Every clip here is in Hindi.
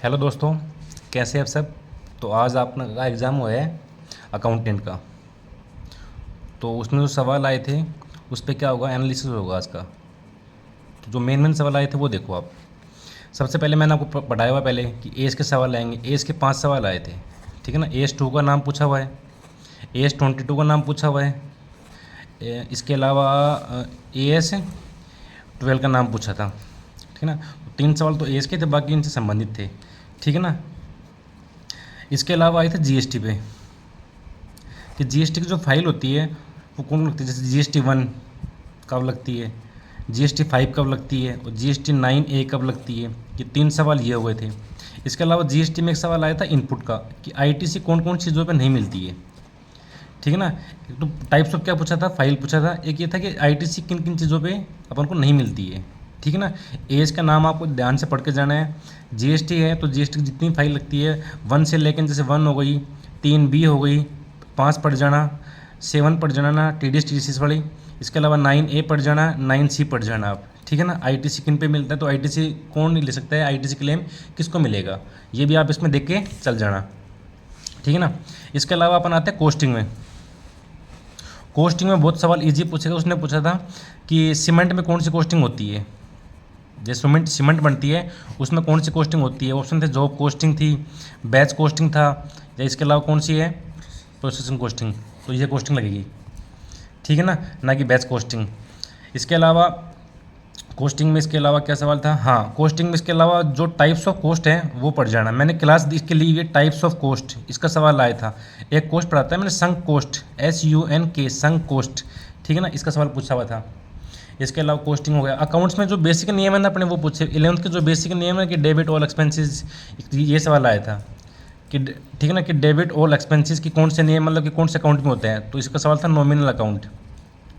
हेलो दोस्तों, कैसे हैं आप सब। तो आज आपका का एग्ज़ाम हुआ है अकाउंटेंट का। तो उसमें जो सवाल आए थे उस पे क्या होगा, एनालिसिस होगा आज का। तो जो मेन सवाल आए थे वो देखो आप। सबसे पहले मैंने आपको पढ़ाया हुआ पहले कि एज के सवाल आएंगे। एज के 5 सवाल आए थे, ठीक है ना। एज 2 का नाम पूछा हुआ है, एज 22 का नाम पूछा हुआ है, इसके अलावा एज 12 का नाम पूछा था, ठीक है ना। तो 3 सवाल तो एज के थे, बाकी इनसे संबंधित थे, ठीक है ना। इसके अलावा आए थे जीएसटी पे कि जीएसटी की जो फाइल होती है वो कौन लगती है। जैसे जीएसटी 1 कब लगती है, जीएसटी 5 कब लगती है और जीएसटी 9A कब लगती है। ये 3 सवाल ये हुए थे। इसके अलावा जीएसटी में एक सवाल आया था इनपुट का कि आईटीसी कौन कौन चीज़ों पे नहीं मिलती है, ठीक है ना। एक तो टाइप्स ऑफ क्या पूछा था, फाइल पूछा था। एक ये था कि आईटीसी किन किन चीज़ों पे अपन को नहीं मिलती है, ठीक है ना। एज का नाम आपको ध्यान से पढ़ के जाना है। जीएसटी है तो जीएसटी की जितनी फाइल लगती है 1 से लेकर, जैसे 1 हो गई, 3B हो गई, 5 पढ़ जाना, 7 पढ़ जाना ना टीडीएस टीसीएस वाली। इसके अलावा 9A पढ़ जाना, 9C पढ़ जाना आप, ठीक है ना। आईटीसी किन पे मिलता है, तो आईटीसी कौन नहीं ले सकता है, आईटीसी क्लेम किसको मिलेगा, ये भी आप इसमें देख के चल जाना, ठीक है ना। इसके अलावा अपन आते हैं कोस्टिंग में। कोस्टिंग में बहुत सवाल इजी पूछेगा। उसने पूछा था कि सीमेंट में कौन सी कोस्टिंग होती है, जैसे सीमेंट बनती है उसमें कौन सी कोस्टिंग होती है। ऑप्शन थे जॉब कोस्टिंग थी, बैच कोस्टिंग था, या इसके अलावा कौन सी है, प्रोसेसिंग कोस्टिंग। तो ये कोस्टिंग लगेगी, ठीक है ना कि बैच कोस्टिंग। इसके अलावा कोस्टिंग में इसके अलावा क्या सवाल था, हाँ कोस्टिंग में इसके अलावा जो टाइप्स ऑफ कोस्ट है वो पढ़ जाना। मैंने क्लास इसके लिए ये टाइप्स ऑफ कोस्ट इसका सवाल आया था। एक कोस्ट पढ़ाता है मैंने संक कोस्ट, SUNK संक कोस्ट, ठीक है ना, इसका सवाल पूछा हुआ था। इसके अलावा कोस्टिंग हो गया। अकाउंट्स में जो बेसिक नियम है ना अपने वो पूछे। 11th के जो बेसिक नियम है कि डेबिट ऑल एक्सपेंसेस, ये सवाल आया था कि ठीक है ना कि डेबिट ऑल एक्सपेंसेस की कौन से नियम, मतलब कि कौन से अकाउंट में होते हैं। तो इसका सवाल था नॉमिनल अकाउंट।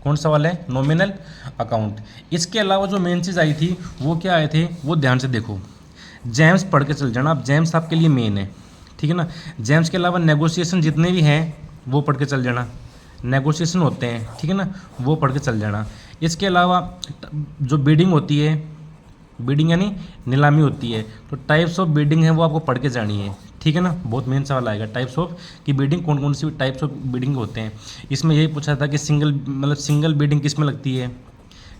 कौन सवाल है, नॉमिनल अकाउंट। इसके अलावा जो मेन चीज़ आई थी वो क्या आए थे, वो ध्यान से देखो। जेम्स पढ़ के चल जाना आप, जेम्स आपके लिए मेन है, ठीक है ना। जेम्स के अलावा नेगोशिएशन जितने भी हैं वो पढ़ के चल जाना। नेगोशिएशन होते हैं, ठीक है ना, वो पढ़ के चल जाना। इसके अलावा जो बिडिंग होती है, बिडिंग यानी नीलामी होती है, तो टाइप्स ऑफ बिडिंग है वो आपको पढ़ के जानी है, ठीक है ना। बहुत मेन सवाल आएगा टाइप्स ऑफ कि बिडिंग कौन कौन सी टाइप्स ऑफ बिडिंग होते हैं। इसमें यही पूछा था कि सिंगल बिडिंग किस में लगती है,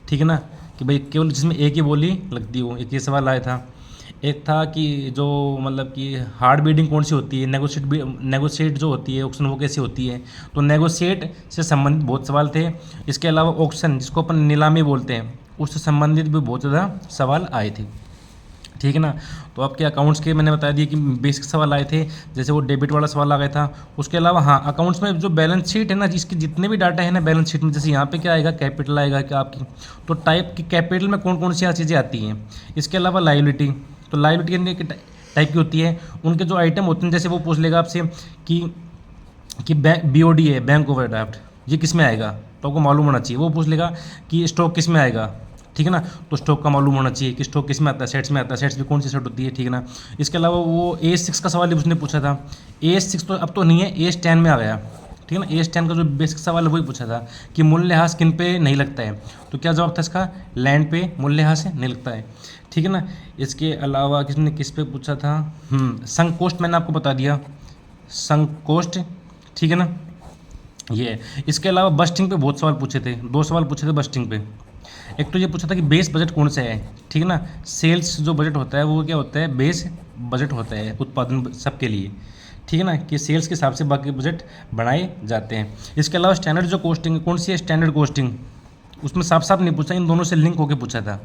ठीक है ना, कि भाई केवल जिसमें एक ही बोली लगती हो, एक ये सवाल आया था। एक था कि जो मतलब कि हार्ड बिडिंग कौन सी होती है, नेगोशिएट जो होती है ऑक्शन वो कैसी होती है। तो नेगोशिएट से संबंधित बहुत सवाल थे। इसके अलावा ऑक्शन जिसको अपन नीलामी बोलते हैं उससे संबंधित भी बहुत ज़्यादा सवाल आए थे, ठीक है ना। तो आपके अकाउंट्स के मैंने बता दिया कि बेसिक सवाल आए थे, जैसे वो डेबिट वाला सवाल आ गया था। उसके अलावा हाँ अकाउंट्स में जो बैलेंस शीट है ना, जिसके जितने भी डाटा है ना बैलेंस शीट में, जैसे यहाँ पे क्या आएगा, कैपिटल आएगा क्या आपकी, तो टाइप की कैपिटल में कौन कौन सी चीज़ें आती हैं। इसके अलावा लायबिलिटी, तो लायबिलिटी के टाइप की होती है। उनके जो आइटम होते हैं जैसे वो पूछ लेगा आपसे कि BOD है, बैंक ओवरड्राफ्ट, ये किस में आएगा, तो आपको मालूम होना चाहिए। वो पूछ लेगा कि स्टॉक किस में आएगा, ठीक है ना, तो स्टॉक का मालूम होना चाहिए कि स्टॉक किस में आता है, सेट्स में आता है, सेट्स भी कौन सी सेट होती है, ठीक है ना। इसके अलावा वो AS6 का सवाल भी उसने पूछा था। AS6 तो अब तो नहीं है, AS10 में आ गया, ठीक है ना। AS10 का जो बेसिक सवाल है वही पूछा था कि मूल्यह्रास किन पे नहीं लगता है, तो क्या जवाब था इसका, लैंड पे मूल्यह्रास नहीं लगता है, ठीक है ना। इसके अलावा किसने किस पे पूछा था, संक कोस्ट मैंने आपको बता दिया, संक कोस्ट, ठीक है ना ये। इसके अलावा बस्टिंग पे बहुत सवाल पूछे थे, 2 सवाल पूछे थे बस्टिंग पे। एक तो ये पूछा था कि बेस बजट कौन सा है, ठीक है ना। सेल्स जो बजट होता है वो क्या होता है, बेस बजट होता है उत्पादन सबके लिए, ठीक है ना, कि सेल्स के हिसाब से बाकी बजट बनाए जाते हैं। इसके अलावा स्टैंडर्ड जो कोस्टिंग कौन सी है, स्टैंडर्ड कोस्टिंग, उसमें साफ साफ नहीं पूछा, इन दोनों से लिंक होकर पूछा था,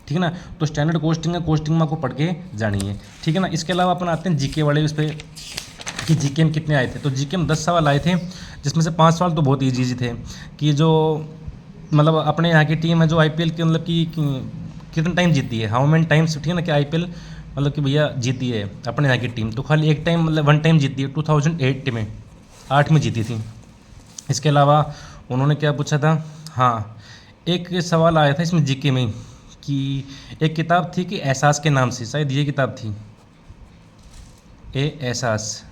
ठीक है ना। तो स्टैंडर्ड कोस्टिंग है, कोस्टिंग में आपको पढ़ के जानी है, ठीक है ना। इसके अलावा अपन आते हैं जीके वाले, इस पर कि जीके में कितने आए थे। तो जीके में 10 सवाल आए थे, जिसमें से 5 सवाल तो बहुत ईजी थे कि जो मतलब अपने यहाँ की टीम है जो IPL के मतलब कि कितने टाइम जीती है, हाउ मेनी टाइम्स, ठीक है ना, कि IPL मतलब कि भैया जीती है अपने यहाँ की टीम। तो खाली एक टाइम मतलब 1 टाइम जीती है, 2008 में, 8 में जीती थी। इसके अलावा उन्होंने क्या पूछा था, हाँ एक सवाल आया था इसमें जीके में कि एक किताब थी कि एहसास के नाम से, शायद ये किताब थी एहसास,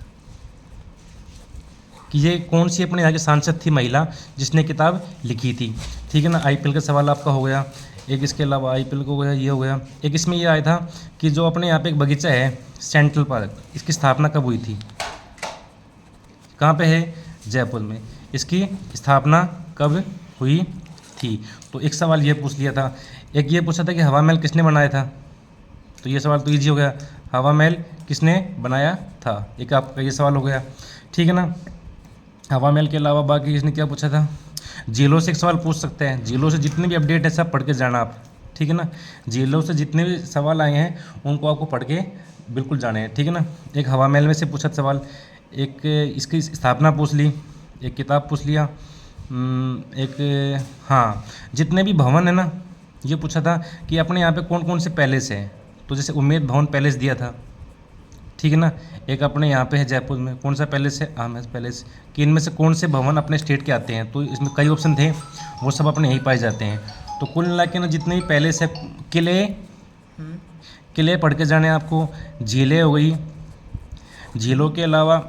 कि ये कौन सी अपने यहाँ की सांसद थी महिला जिसने किताब लिखी थी, ठीक है ना। IPL का सवाल आपका हो गया। एक इसके अलावा IPL को हो गया, ये हो गया। एक इसमें ये आया था कि जो अपने यहाँ पे एक बगीचा है सेंट्रल पार्क, इसकी स्थापना कब हुई थी? कहाँ पे है? जयपुर में। इसकी स्थापना कब हुई थी? तो एक सवाल ये पूछ लिया था। एक ये पूछा था कि हवा महल किसने बनाया था? तो ये सवाल तो ईजी हो गया, हवा महल किसने बनाया था, एक आपका ये सवाल हो गया, ठीक है ना। हवा महल के अलावा बाकी इसने क्या पूछा था? झीलों से एक सवाल पूछ सकते हैं, झीलों से जितने भी अपडेट है सब पढ़ के जाना आप, ठीक है ना। झीलों से जितने भी सवाल आए हैं उनको आपको पढ़ के बिल्कुल जाने हैं, ठीक है ना। एक हवा महल में से पूछा सवाल, एक इसकी स्थापना पूछ ली, एक किताब पूछ लिया, एक हाँ जितने भी भवन है ना, ये पूछा था कि अपने यहाँ पे कौन कौन से पैलेस हैं। तो जैसे उम्मेद भवन पैलेस दिया था, ठीक है ना। एक अपने यहाँ पे है जयपुर में, कौन सा पैलेस है? आमेर पैलेस। कि इनमें से कौन से भवन अपने स्टेट के आते हैं? तो इसमें कई ऑप्शन थे, वो सब अपने यहीं पाए जाते हैं। तो कुल मिला के ना जितने भी पैलेस है, किले पढ़ के जाने आपको। झीलें हो गई, झीलों के अलावा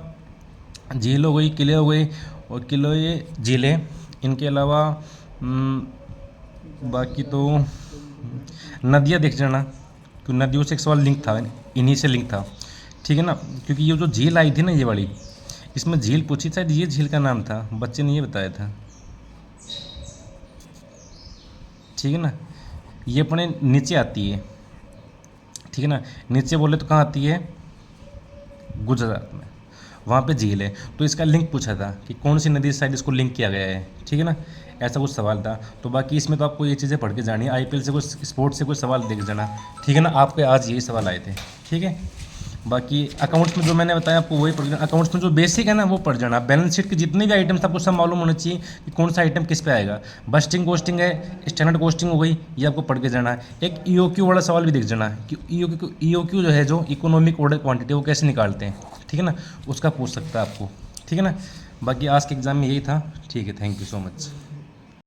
झील हो गई, किले हो गए, और किले झीलें, इनके अलावा बाकी तो नदियाँ देख जाना, क्योंकि नदियों से एक सवाल लिंक था, इन्हीं से लिंक था, ठीक है ना। क्योंकि ये जो झील आई थी ना, ये वाली, इसमें झील पूछी शायद, ये झील का नाम था, बच्चे ने ये बताया था, ठीक है ना। ये अपने नीचे आती है, ठीक है ना। नीचे बोले तो कहाँ आती है? गुजरात में, वहाँ पे झील है। तो इसका लिंक पूछा था कि कौन सी नदी से शायद इसको लिंक किया गया है, ठीक है ना। ऐसा कुछ सवाल था। तो बाकी इसमें तो आपको ये चीज़ें पढ़ के जानी है। IPL से कुछ स्पोर्ट्स से कुछ सवाल देख जाना, ठीक है ना। आपके आज यही सवाल आए थे, ठीक है। बाकी अकाउंट्स में जो मैंने बताया आपको वही पढ़ जाना। अकाउंट्स में जो बेसिक है ना वो पढ़ जाना। बैलेंस शीट के जितने भी आइटम्स आपको सब मालूम होना चाहिए कि कौन सा आइटम किस पे आएगा। बस्टिंग कॉस्टिंग है, स्टैंडर्ड कॉस्टिंग हो गई, ये आपको पढ़ के जाना है। एक EOQ वाला सवाल भी देख जाना है कि EOQ जो है, जो इकोनॉमिक ऑर्डर क्वांटिटी, वो कैसे निकालते हैं, ठीक है ना। उसका पूछ सकता है आपको, ठीक है ना। बाकी आज के एग्ज़ाम में यही था, ठीक है। Thank you so much.